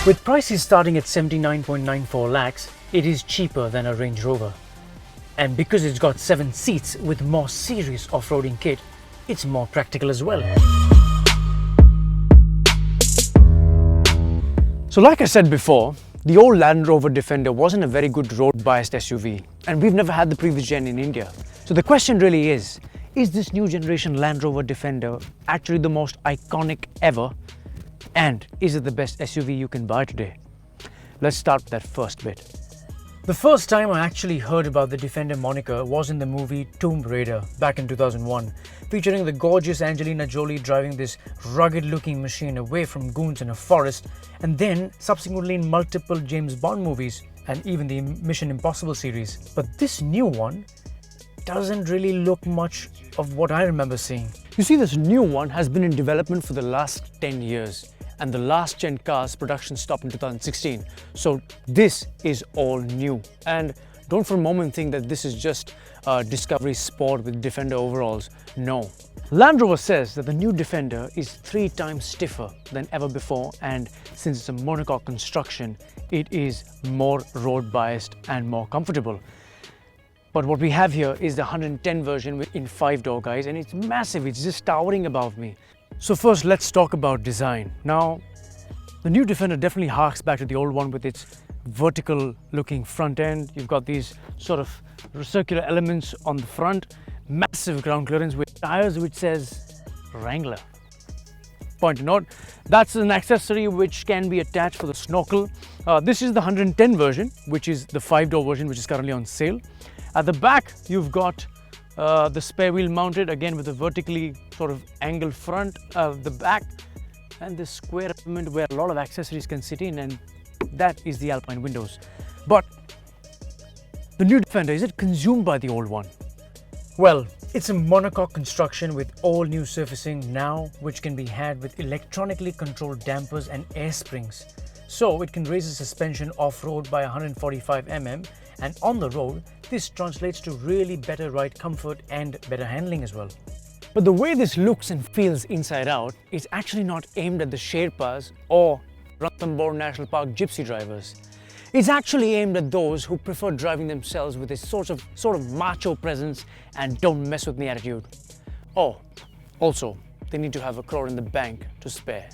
With prices starting at 79.94 lakhs, it is cheaper than a Range Rover. And because it's got 7 seats with more serious off-roading kit, it's more practical as well. So like I said before, the old Land Rover Defender wasn't a very good road-biased SUV, and we've never had the previous gen in India. So the question really is this new generation Land Rover Defender actually the most iconic ever? And is it the best SUV you can buy today? Let's start with that first bit. The first time I actually heard about the Defender moniker was in the movie Tomb Raider back in 2001, featuring the gorgeous Angelina Jolie driving this rugged-looking machine away from goons in a forest, and then subsequently in multiple James Bond movies and even the Mission Impossible series. But this new one doesn't really look much of what I remember seeing. You see, this new one has been in development for the last 10 years. And the last gen car's production stopped in 2016. So this is all new. And don't for a moment think that this is just a Discovery Sport with Defender overalls. No. Land Rover says that the new Defender is 3 times stiffer than ever before, and since it's a monocoque construction, it is more road biased and more comfortable. But what we have here is the 110 version in 5-door, guys, and it's massive. It's just towering above me. So first, let's talk about design. Now, the new Defender definitely harks back to the old one with its vertical looking front end. You've got these sort of circular elements on the front, massive ground clearance with tires which says Wrangler. Point to note, that's an accessory which can be attached for the snorkel. This is the 110 version, which is the 5-door version, which is currently on sale. At the back, you've got the spare wheel mounted again with a vertically sort of angled front of the back, and this square element where a lot of accessories can sit in, and that is the Alpine windows. But the new Defender, is it consumed by the old one? Well, it's a monocoque construction with all new surfacing now, which can be had with electronically controlled dampers and air springs. So it can raise the suspension off-road by 145 mm, and on the road, this translates to really better ride comfort and better handling as well. But the way this looks and feels inside out is actually not aimed at the Sherpas or Ranthambore National Park gypsy drivers. It's actually aimed at those who prefer driving themselves with a sort of macho presence and don't mess with me attitude. Oh, also, they need to have 1 crore in the bank to spare.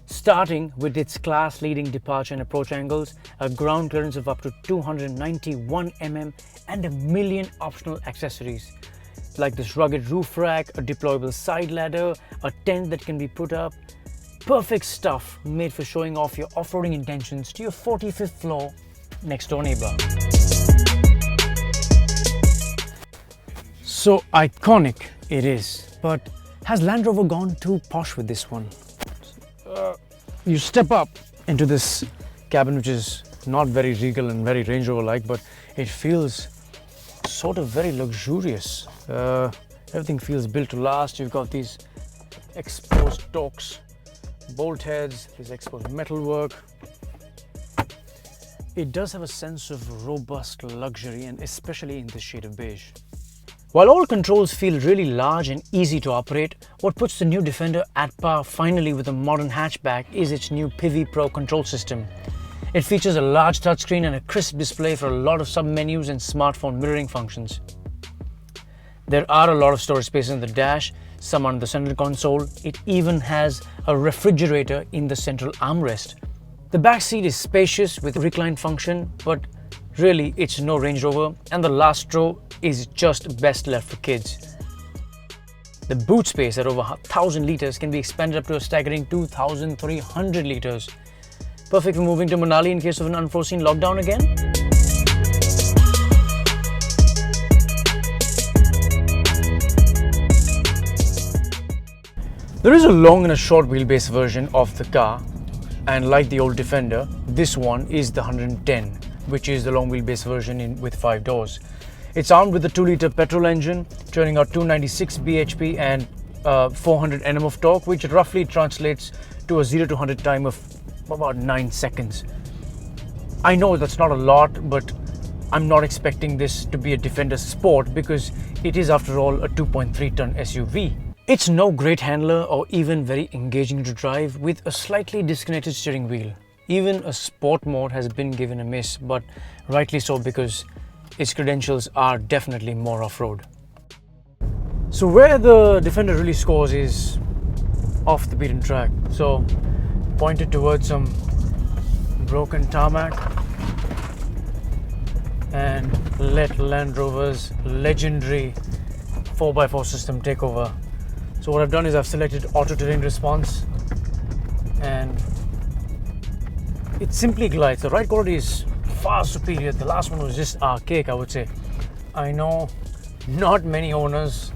Starting with its class-leading departure and approach angles, a ground clearance of up to 291 mm and a million optional accessories, like this rugged roof rack, a deployable side ladder, a tent that can be put up. Perfect stuff made for showing off your off-roading intentions to your 45th floor next-door neighbor. So iconic it is, but has Land Rover gone too posh with this one? You step up into this cabin, which is not very regal and very Range Rover-like, but it feels sort of very luxurious. Everything feels built to last. You've got these exposed Torx bolt heads, this exposed metalwork. It does have a sense of robust luxury, and especially in this shade of beige. While all controls feel really large and easy to operate, what puts the new Defender at par finally with a modern hatchback is its new Pivi Pro control system. It features a large touchscreen and a crisp display for a lot of sub-menus and smartphone mirroring functions. There are a lot of storage spaces in the dash, some on the center console. It even has a refrigerator in the central armrest. The back seat is spacious with recline function, but really it's no Range Rover, and the last row is just best left for kids. The boot space at over 1,000 litres can be expanded up to a staggering 2,300 litres. Perfect for moving to Manali in case of an unforeseen lockdown again. There is a long and a short wheelbase version of the car, and like the old Defender, this one is the 110, which is the long wheelbase version with 5 doors. It's armed with a 2-litre petrol engine, turning out 296 bhp and 400 Nm of torque, which roughly translates to a 0 to 100 time of about 9 seconds. I know that's not a lot, but I'm not expecting this to be a Defender Sport because it is, after all, a 2.3-ton SUV. It's no great handler or even very engaging to drive with a slightly disconnected steering wheel. Even a sport mode has been given a miss, but rightly so, because its credentials are definitely more off-road. So where the Defender really scores is off the beaten track. So pointed towards some broken tarmac and let Land Rover's legendary 4x4 system take over. So what I've done is I've selected auto terrain response, and it simply glides. The ride quality is far superior. The last one was just archaic, I would say. I know not many owners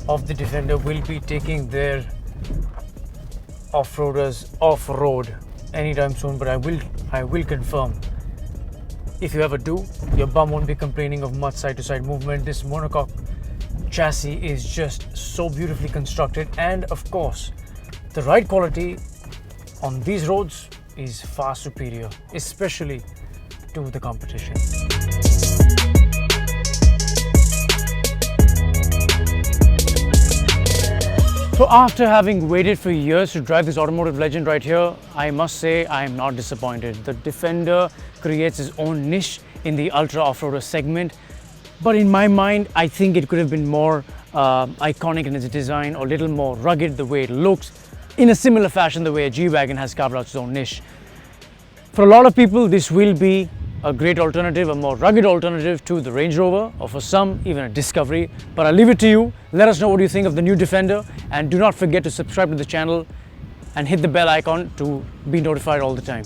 of the Defender will be taking their off-roaders off-road anytime soon, but I will confirm, if you ever do, your bum won't be complaining of much side-to-side movement. This monocoque chassis is just so beautifully constructed, and of course the ride quality on these roads is far superior, especially to the competition. So after having waited for years to drive this automotive legend right here, I must say I am not disappointed. The Defender creates its own niche in the ultra off-roader segment, but in my mind I think it could have been more iconic in its design, or a little more rugged the way it looks, in a similar fashion the way a G-Wagon has carved out its own niche. For a lot of people this will be a great alternative, a more rugged alternative to the Range Rover, or for some even a Discovery, but I'll leave it to you. Let us know what you think of the new Defender, and do not forget to subscribe to the channel and hit the bell icon to be notified all the time.